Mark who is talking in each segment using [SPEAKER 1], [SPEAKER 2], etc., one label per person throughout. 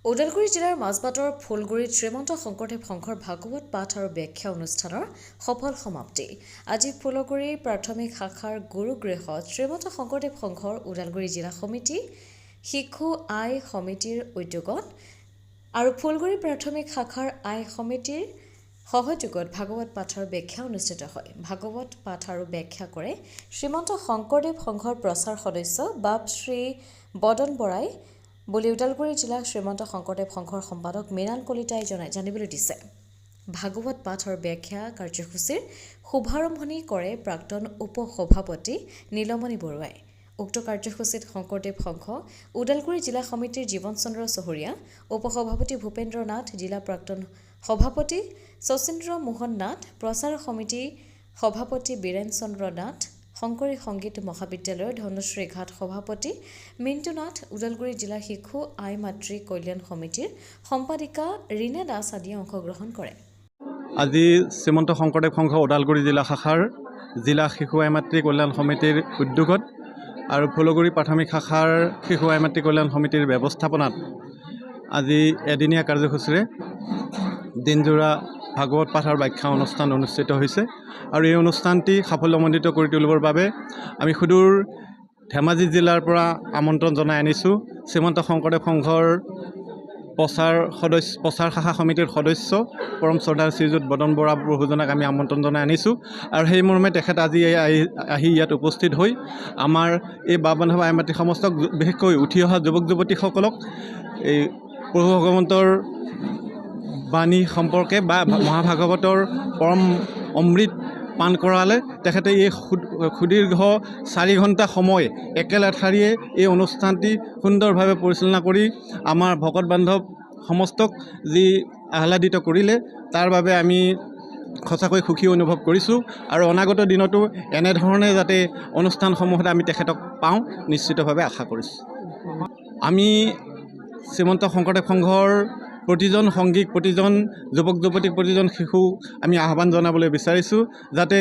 [SPEAKER 1] ওদালগুৰি জিলাৰ মাজবাটৰ ফুলগুৰিত শ্ৰীমন্ত শংকৰদেৱ সংঘৰ ভাগৱত পাঠ আৰু ব্যাখ্যা অনুষ্ঠানৰ সফল সমাপ্তি। আজি ফুলগুৰি প্ৰাথমিক শাখাৰ গুৰুগৃহত শ্ৰীমন্ত শংকৰদেৱ সংঘৰ ওদালগুৰি জিলা সমিতি, শিশু আই সমিতিৰ উদ্যোগত আৰু ফুলগুৰি প্ৰাথমিক শাখাৰ আই সমিতিৰ সহযোগত ভাগৱত পাঠৰ ব্যাখ্যা অনুষ্ঠিত হয়। ভাগৱত পাঠ আৰু ব্যাখ্যা কৰে শ্ৰীমন্ত শংকৰদেৱ সংঘৰ প্ৰচাৰ সদস্য বাপ শ্ৰী বদন বৰাই বুলি ওদালগুৰি জিলা শ্ৰীমন্ত শংকৰদেৱ সংঘৰ সম্পাদক মৃণাল কলিতাই জানিবলৈ দিছে। ভাগৱত পাঠ আৰু ব্যাখ্যা কাৰ্যসূচীৰ শুভাৰম্ভণি কৰে প্ৰাক্তন উপ-সভাপতি নীলমণি বৰুৱাই। উক্ত কাৰ্যসূচীত শংকৰদেৱ সংঘ ওদালগুৰি জিলা সমিতিৰ জীৱন চন্দ্ৰ চহৰীয়া, উপ-সভাপতি ভূপেন্দ্ৰ নাথ, জিলা প্ৰাক্তন সভাপতি শচীন্দ্ৰ মোহন নাথ, প্ৰচাৰ সমিতি সভাপতি বীৰেন চন্দ্ৰ নাথ, শংকৰী সংগীত মহাবিদ্যালয়ৰ ধনুশ্ৰী ঘাট সভাপতি মিণ্টু নাথ, ওদালগুৰি জিলা শিশু আই মাতৃ কল্যাণ সমিতিৰ সম্পাদিকা ৰীনা দাস আদিয়ে অংশগ্ৰহণ কৰে।
[SPEAKER 2] আজি শ্ৰীমন্ত শংকৰদেৱ সংঘ ওদালগুৰি জিলা শাখাৰ জিলা শিশু আই মাতৃ কল্যাণ সমিতিৰ উদ্যোগত আৰু ফুলগুৰি প্ৰাথমিক শাখাৰ শিশু আই মাতৃ কল্যাণ সমিতিৰ ব্যৱস্থাপনাত আজি এদিনীয়া কাৰ্যসূচীৰে দিনজোৰা ভাগৱত পাঠ আৰু ব্যাখ্যা অনুষ্ঠান অনুষ্ঠিত হৈছে। আৰু এই অনুষ্ঠানটি সাফল্যমণ্ডিত কৰি তুলিবৰ বাবে আমি সুদূৰ ধেমাজি জিলাৰ পৰা আমন্ত্ৰণ জনাই আনিছোঁ। শ্ৰীমন্ত শংকৰদেৱ সংঘৰ প্ৰচাৰ শাখা সমিতিৰ সদস্য পৰম শ্ৰদ্ধাৰ শ্ৰীযুত বদন বৰা প্ৰভুজনাক আমি আমন্ত্ৰণ জনাই আনিছোঁ। আৰু সেই মৰ্মে তেখেত আজি আহি ইয়াত উপস্থিত হৈ আমাৰ এই বাপ বান্ধৱ আই মাতৃ সমস্তক, বিশেষকৈ উঠি অহা যুৱক যুৱতীসকলক এই প্ৰভু ভগৱন্তৰ বাণী সম্পৰ্কে বা মহাভাগৱতৰ পৰম অমৃত পান কৰালে তেখেতে এই সুদীৰ্ঘ 4 ঘণ্টা সময় একেলেঠাৰিয়ে এই অনুষ্ঠানটি সুন্দৰভাৱে পৰিচালনা কৰি আমাৰ ভকত বান্ধৱ সমস্তক যি আহ্লাদিত কৰিলে, তাৰ বাবে আমি সঁচাকৈ সুখী অনুভৱ কৰিছোঁ। আৰু অনাগত দিনতো এনেধৰণে যাতে অনুষ্ঠানসমূহত আমি তেখেতক পাওঁ, নিশ্চিতভাৱে আশা কৰিছোঁ। আমি শ্ৰীমন্ত শংকৰদেৱ সংঘৰ প্ৰতিজন সংগীক, প্ৰতিজন যুৱক যুৱতীক, প্ৰতিজন শিশুক আমি আহ্বান জনাবলৈ বিচাৰিছোঁ যাতে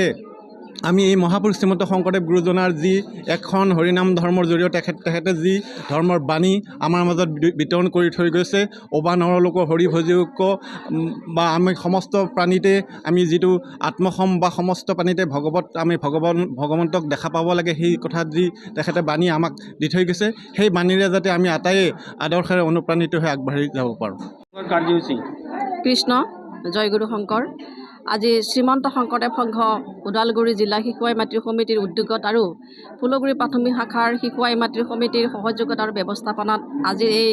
[SPEAKER 2] আমি এই মহাপুৰুষ শ্ৰীমন্ত শংকৰদেৱ গুৰুজনাৰ যি এখন হৰিনাম ধৰ্মৰ জৰিয়তে তেখেতে যি ধৰ্মৰ বাণী আমাৰ মাজত বিতৰণ কৰি থৈ গৈছে, অবা নৰলোক হৰি ভজিওক, বা আমি সমস্ত প্ৰাণীতে আমি যিটো আত্মসম বা সমস্ত প্ৰাণীতে আমি ভগৱন্তক দেখা পাব লাগে, সেই কথাত যি তেখেতে বাণী আমাক দি থৈ গৈছে, সেই বাণীৰে যাতে আমি আটাইয়ে আদৰ্শেৰে অনুপ্ৰাণিত হৈ আগবাঢ়ি যাব পাৰোঁ। কাৰ্যসূচী
[SPEAKER 3] কৃষ্ণ জয়গুৰু শংকৰ। আজি শ্ৰীমন্ত শংকৰদেৱ সংঘ ওদালগুৰি জিলা শিশু আই মাতৃ সমিতিৰ উদ্যোগত আৰু ফুলগুৰি প্ৰাথমিক শাখাৰ শিশু আই মাতৃ সমিতিৰ সহযোগত আৰু ব্যৱস্থাপনাত আজি এই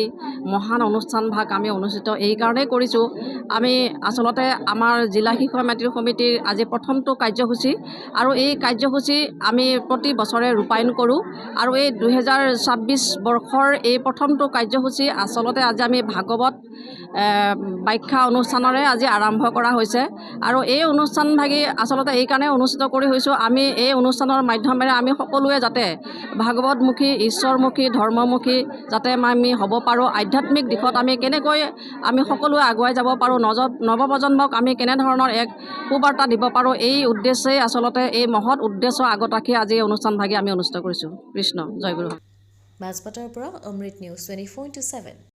[SPEAKER 3] মহান অনুষ্ঠানভাগ আমি অনুষ্ঠিত এইকাৰণেই কৰিছোঁ। আমি আচলতে আমাৰ জিলা শিশু আই মাতৃ সমিতিৰ আজি প্ৰথমটো কাৰ্যসূচী, আৰু এই কাৰ্যসূচী আমি প্ৰতি বছৰে ৰূপায়ণ কৰোঁ। আৰু এই 2026 বৰ্ষৰ এই প্ৰথমটো কাৰ্যসূচী আচলতে আজি আমি ভাগৱত ব্যাখ্যা অনুষ্ঠানৰে আজি আৰম্ভ কৰা হৈছে। আৰু এই অনুষ্ঠানভাগি আচলতে এইকাৰণে অনুষ্ঠিত কৰি হৈছোঁ, আমি এই অনুষ্ঠানৰ মাধ্যমেৰে আমি সকলোৱে যাতে ভাগৱতমুখী, ঈশ্বৰমুখী, ধৰ্মমুখী যাতে আমি হ'ব পাৰোঁ, আধ্যাত্মিক দিশত আমি কেনেকৈ আমি সকলোৱে আগুৱাই যাব পাৰোঁ, নৱপ্ৰজন্মক আমি কেনেধৰণৰ এক সুবাৰ্তা দিব পাৰোঁ, এই উদ্দেশ্যেই আচলতে এই মহৎ উদ্দেশ্য আগত ৰাখি আজি এই অনুষ্ঠানভাগি আমি অনুষ্ঠিত কৰিছোঁ। কৃষ্ণ জয়গুৰু।
[SPEAKER 1] মাজবাটৰ পৰা অমৃত নিউজ 24/7।